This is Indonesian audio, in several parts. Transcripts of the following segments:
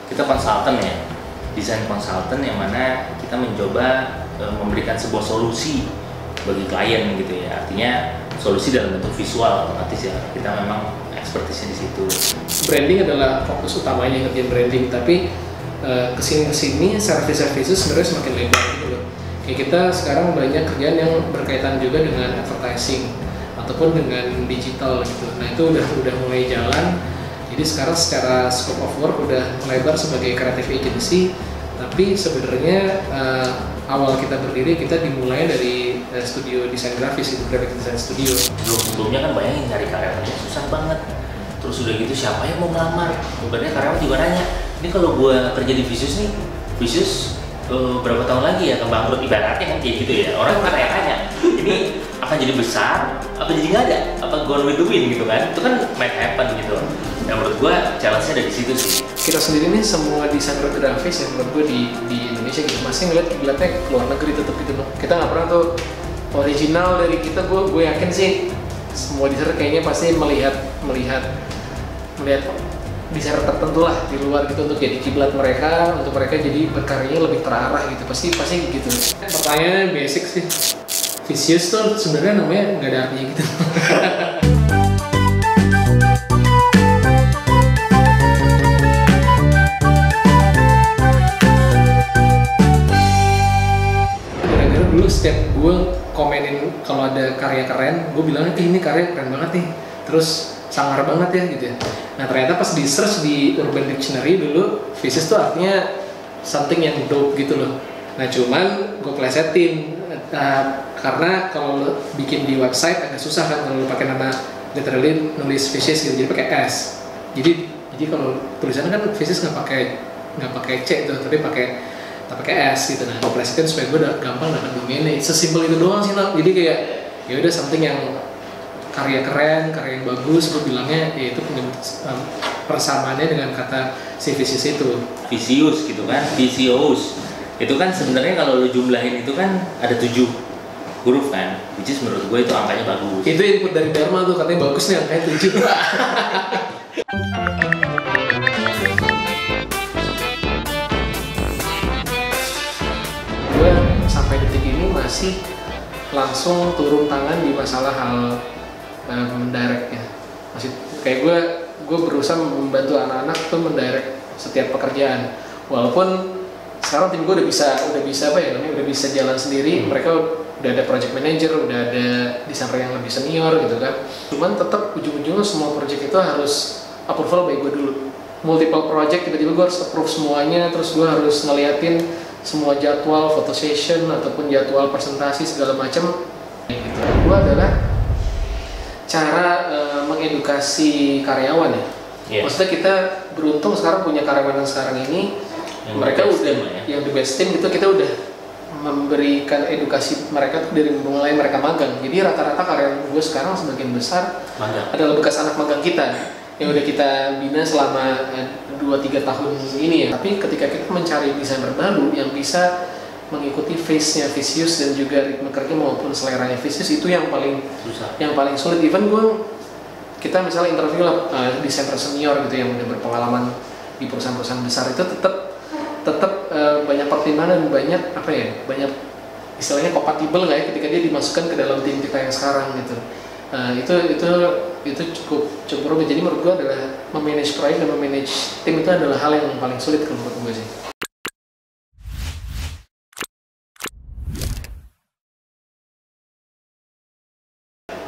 kita konsultan ya, desain konsultan yang mana kita mencoba memberikan sebuah solusi bagi klien gitu ya. Artinya solusi dalam bentuk visual, otomatis ya kita memang expertise di situ. Branding adalah fokus utamanya ngerjain branding, tapi kesini service itu sebenarnya semakin lebar gitu loh. Kayak kita sekarang banyak kerjaan yang berkaitan juga dengan advertising ataupun dengan digital gitu. Nah itu udah mulai jalan. Jadi sekarang secara scope of work udah melebar sebagai creative agency, tapi sebenarnya awal kita berdiri kita dimulai dari studio desain grafis, itu graphic design studio. Sebelumnya kan bayangin nyari karyawannya susah banget. Terus udah gitu siapa yang mau ngelamar? Bukannya karyawan juga nanya, ini kalau gua kerja di Visius nih, Visius berapa tahun lagi ya ke bangkrut, ibaratnya kan kayak gitu ya. Orang kan tanya, ini akan jadi besar, apa jadi nggak ada, apa gone with the wind gitu kan? Itu kan might happen gitu. Nah menurut gua challenge-nya dari situ sih. Kita sendiri nih semua desainer grafis yang menurut gue di Indonesia gitu masih ngeliatnya ke luar negeri tetap gitu loh. Kita nggak pernah tuh original dari kita. Gue yakin sih semua desainer kayaknya pasti melihat desainer tertentu lah di luar gitu untuk jadi kiblat mereka, untuk mereka jadi berkaryanya lebih terarah gitu. Pasti gitu. Pertanyaannya basic sih. Visius tuh sebenarnya namanya nggak ada artinya gitu. Dulu setiap gue komenin kalau ada karya keren, gue bilang ini karya keren banget nih, terus sangar banget ya gitu ya. Nah ternyata pas di search di Urban Dictionary dulu, Visius tuh artinya something yang dope gitu loh. Nah cuman gue plesetin karena kalau lo bikin di website agak susah kan kalau lo pakai nama literally nulis Visius gitu, jadi pakai S. Jadi kalau tulisannya kan Visius nggak pakai C tuh, tapi pakai S gitu. Nah, gue plesetin supaya gue gampang dapat domainnya. Sesimpel itu doang sih, Nak. Jadi kayak ya udah something yang karya keren, karya yang bagus. Gue bilangnya ya itu persamaannya dengan kata si Visius itu. Visius gitu kan, Visius. Itu kan sebenarnya kalau lu jumlahin itu kan ada 7 huruf kan, which is menurut gue itu angkanya bagus. Itu input dari Dharma tuh, katanya bagus nih angkanya 7. Gue sampai detik ini masih langsung turun tangan di masalah hal mendirect ya. Masih kayak gue berusaha membantu anak-anak tuh mendirect setiap pekerjaan. Walaupun sekarang tim gue udah bisa apa ya namanya, udah bisa jalan sendiri. Mereka udah ada project manager, udah ada desainer yang lebih senior gitu kan. Cuman tetap ujung-ujungnya semua project itu harus approval by gue dulu. Multiple project tiba-tiba gue harus approve semuanya, terus gue harus ngeliatin semua jadwal foto session ataupun jadwal presentasi segala macam gitu. Gue adalah cara mengedukasi karyawan ya. Yeah. Maksudnya kita beruntung sekarang punya karyawan yang sekarang ini yang mereka udah yang the best team gitu, kita udah memberikan edukasi mereka tuh dari mulai mereka magang. Jadi rata-rata karyawan gue sekarang sebagian besar adalah bekas anak magang kita yang udah kita bina selama 2-3 tahun ini ya. Tapi ketika kita mencari desainer baru yang bisa mengikuti face-nya Visius dan juga ritme kerja maupun seleranya Visius, itu yang paling susah, yang paling sulit. Even kita misalnya interview lah desainer senior gitu yang udah berpengalaman di perusahaan-perusahaan besar, itu tetap banyak pertimbangan, banyak banyak istilahnya kompatibel nggak ya ketika dia dimasukkan ke dalam tim kita yang sekarang gitu. Itu cukup rumit. Jadi menurut gue adalah memanage proyek dan memanage tim itu adalah hal yang paling sulit kalau menurut gue sih.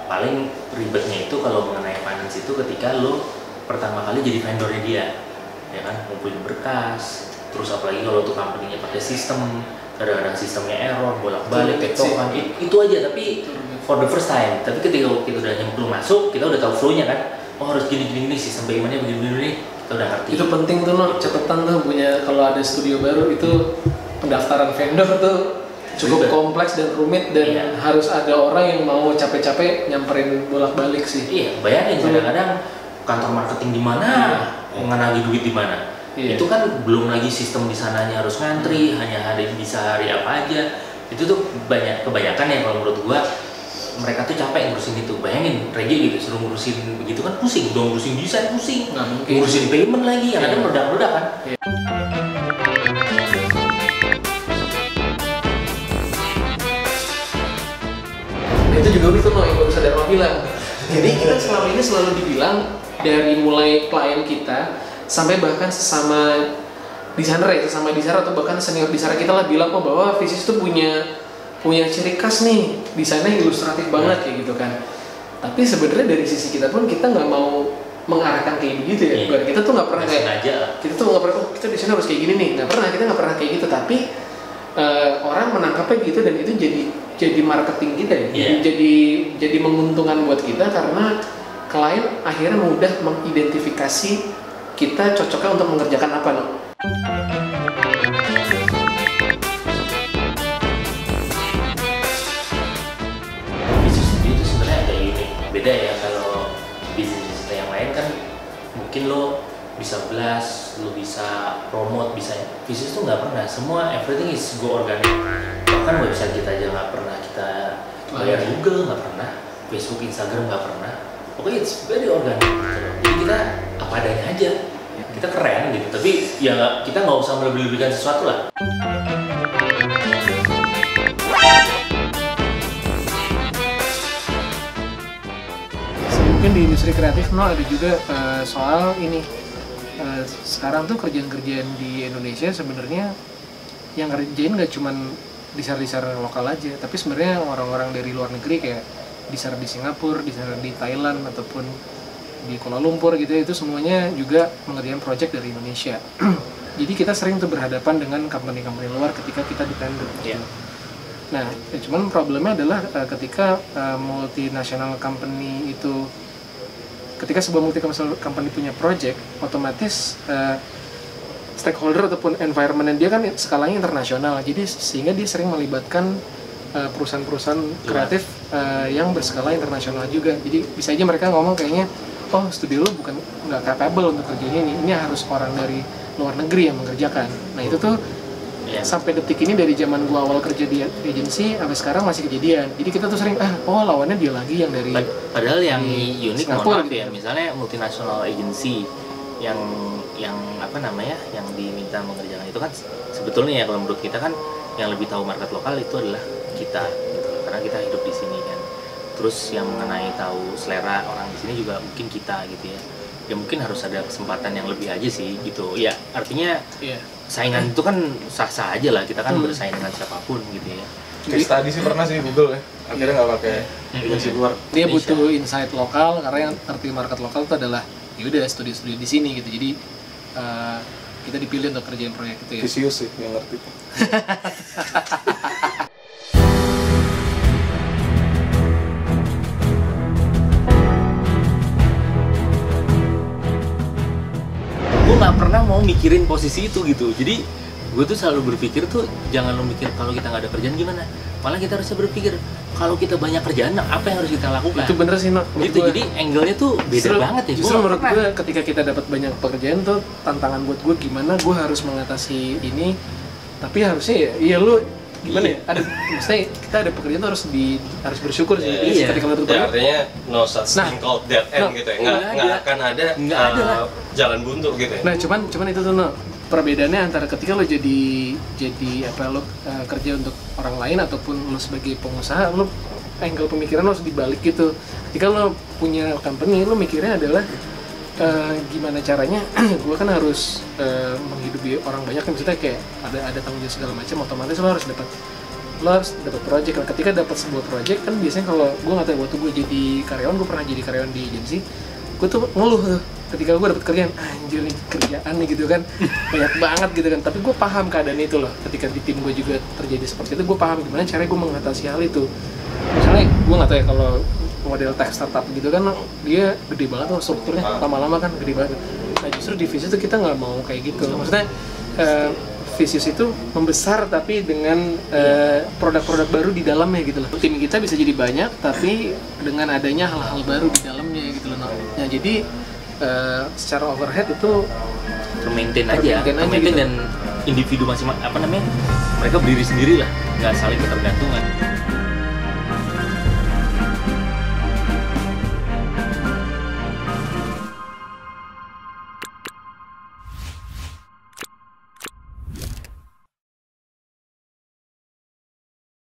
Paling ribetnya itu kalau mengenai finance itu ketika lo pertama kali jadi vendornya dia, ya kan, ngumpulin berkas, terus apalagi kalau tuh company-nya pakai sistem, kadang-kadang sistemnya error, bolak-balik, tektokan, itu aja. Tapi for the first time, tapi ketika kita udah nyemplung masuk, kita udah tahu flow-nya kan, oh harus gini-gini sistem bagaimana begini-begini, kita udah ngerti. Itu penting tuh, no, catatan tuh punya kalau ada studio baru itu pendaftaran vendor tuh cukup kompleks dan rumit dan harus ada orang yang mau capek-capek nyamperin bolak-balik sih. Iya, bayangin kadang-kadang kantor marketing di mana, nganagi duit di mana. Itu kan belum lagi sistem di sananya harus ngantri, hanya bisa hari apa aja. Itu tuh kebanyakan ya kalau menurut gua mereka tuh capek ngurusin itu. Bayangin Regi gitu suruh ngurusin begitu kan pusing, udah ngurusin desain pusing, ngurusin payment lagi yang ada meledak-meledak kan. pernah bilang. Jadi kita selama ini selalu dibilang dari mulai klien kita sampai bahkan sesama desainer ya, sesama desainer atau bahkan senior desainer kita lah bilang bahwa Visis itu punya ciri khas nih, desainnya ilustratif banget kayak gitu kan. Tapi sebenarnya dari sisi kita pun kita nggak mau mengarahkan kayak gitu ya. Kita tuh nggak pernah kayak kita tuh nggak pernah kita desain harus kayak gini nih, kita nggak pernah kayak gitu. Tapi orang menangkapnya gitu dan itu jadi marketing kita ya. Jadi menguntungkan buat kita karena klien akhirnya mudah mengidentifikasi kita cocoknya untuk mengerjakan apa loh. Bisnis itu sebenarnya agak unik, beda ya kalau bisnis yang lain kan mungkin lo bisa blast, lo bisa promote, bisa bisnis tuh nggak pernah, semua everything is go organic. Bahkan website kita aja nggak pernah kita bayar Google, nggak pernah, Facebook, Instagram nggak pernah. Pokoknya it's very organic gitu. Jadi kita apa adanya aja, kita keren gitu. Tapi ya kita nggak usah melebih-lebihkan sesuatu lah. Mungkin di industri kreatif ada juga soal ini. Sekarang tuh kerjaan-kerjaan di Indonesia sebenarnya yang ngerjain nggak cuman desainer-desainer lokal aja, tapi sebenarnya orang-orang dari luar negeri kayak desainer di Singapura, desainer di Thailand ataupun di Kuala Lumpur gitu, itu semuanya juga mengerjakan project dari Indonesia. Jadi kita sering tuh berhadapan dengan company-company luar ketika kita di tender. Nah, cuman problemnya adalah ketika multinational company itu, ketika sebuah multinational company punya project, otomatis stakeholder ataupun environment dia kan skalanya internasional, jadi sehingga dia sering melibatkan perusahaan-perusahaan kreatif yang berskala internasional juga. Jadi bisa aja mereka ngomong kayaknya, oh studio lu nggak capable untuk kerjanya ini harus orang dari luar negeri yang mengerjakan. Nah itu tuh sampai detik ini dari zaman gua awal kerja di agency sampai sekarang masih kejadian. Jadi kita tuh sering lawannya dia lagi yang dari padahal yang unik Singapura gitu ya, misalnya multinational agency yang apa namanya yang diminta mengerjakan itu kan sebetulnya ya kalau menurut kita kan yang lebih tahu market lokal itu adalah kita gitu, karena kita hidup di sini kan. Terus yang mengenai tahu selera orang di sini juga mungkin kita gitu ya. Ya mungkin harus ada kesempatan yang lebih aja sih gitu. Ya artinya saingan itu kan sah-sah aja lah, kita kan bersaing dengan siapapun gitu ya. Case tadi sih pernah sih Google ya, akhirnya nggak pakai agensi luar. Dia butuh insight lokal karena yang arti market lokal itu adalah yaudah studi-studi di sini gitu. Jadi kita dipilih untuk kerjain proyek itu ya. Visius sih yang ngerti. Gue nggak pernah mau mikirin posisi itu gitu. Jadi gue tuh selalu berpikir tuh jangan lo mikir kalau kita nggak ada kerjaan gimana. Malah kita harusnya berpikir kalau kita banyak kerjaan apa yang harus kita lakukan. Itu bener sih gitu. Jadi angle-nya tuh beda banget ya. Justru menurut gue ketika kita dapat banyak pekerjaan tuh tantangan buat gue gimana gue harus mengatasi ini. Tapi harusnya ya lu gimana ya? Ada maksudnya kita ada pekerjaan tuh harus bersyukur sih. Jadi ketika lu ya, artinya no such thing called dead end gitu ya. Nggak akan ada jalan buntu gitu ya. Nah, cuman itu tuh perbedaannya antara ketika lo jadi kerja untuk orang lain ataupun lo sebagai pengusaha, lo angle pemikiran lo harus dibalik gitu. Ketika lo punya company, lo mikirnya adalah gimana caranya gue kan harus menghidupi orang banyak, misalnya kayak ada tanggung jawab segala macam, otomatis lo harus dapat project. Nah, ketika dapat sebuah project kan biasanya kalau gue nggak tahu waktu gue jadi karyawan, gue pernah jadi karyawan di agensi, gue tuh ngeluh tuh ketika gue dapet kerjaan, anjir nih kerjaan nih gitu kan banyak banget gitu kan. Tapi gue paham keadaan itu loh, ketika di tim gue juga terjadi seperti itu, gue paham gimana caranya gue mengatasi hal itu. Misalnya gue nggak tahu ya kalau model tech startup gitu kan dia gede banget tuh strukturnya, lama-lama kan gede banget. Nah justru di Visis itu kita nggak mau kayak gitu. Maksudnya Visis itu membesar tapi dengan produk-produk baru di dalamnya gitu loh. Tim kita bisa jadi banyak tapi dengan adanya hal-hal baru di dalamnya gitu loh. Nah jadi secara overhead itu maintain aja gitu. Dan individu masing-masing mereka berdiri sendiri lah, nggak saling ketergantungan.